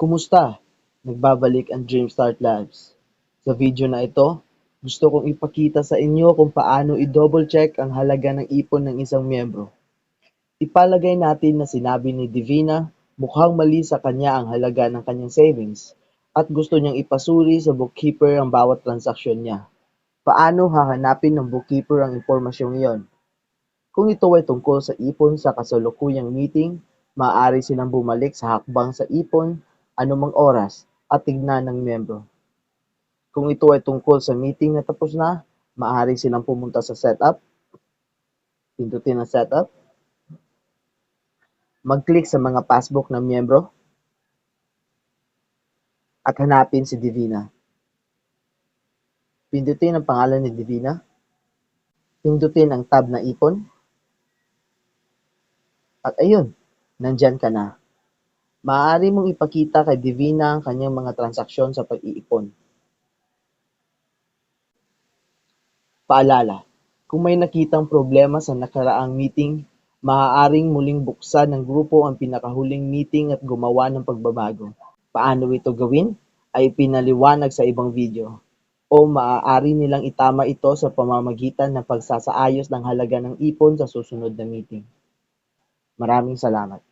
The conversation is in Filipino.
Kumusta? Nagbabalik ang Dreamstart Labs. Sa video na ito, gusto kong ipakita sa inyo kung paano i-double check ang halaga ng ipon ng isang miyembro. Ipalagay natin na sinabi ni Divina mukhang mali sa kanya ang halaga ng kanyang savings at gusto niyang ipasuri sa bookkeeper ang bawat transaksyon niya. Paano hahanapin ng bookkeeper ang impormasyong iyon? Kung ito ay tungkol sa ipon sa kasalukuyang meeting, maaari silang bumalik sa hakbang sa ipon anumang oras at tignan ng miyembro. Kung ito ay tungkol sa meeting na tapos na, maaari silang pumunta sa setup, pindutin ang setup, mag-click sa mga passbook ng miyembro, at hanapin si Divina. Pindutin ang pangalan ni Divina, pindutin ang tab na ipon, at ayun, nandyan ka na. Maaari mong ipakita kay Divina ang kanyang mga transaksyon sa pag-iipon. Paalala, kung may nakitang problema sa nakaraang meeting, maaaring muling buksan ng grupo ang pinakahuling meeting at gumawa ng pagbabago. Paano ito gawin ay pinaliwanag sa ibang video o maaari nilang itama ito sa pamamagitan ng pagsasaayos ng halaga ng ipon sa susunod na meeting. Maraming salamat.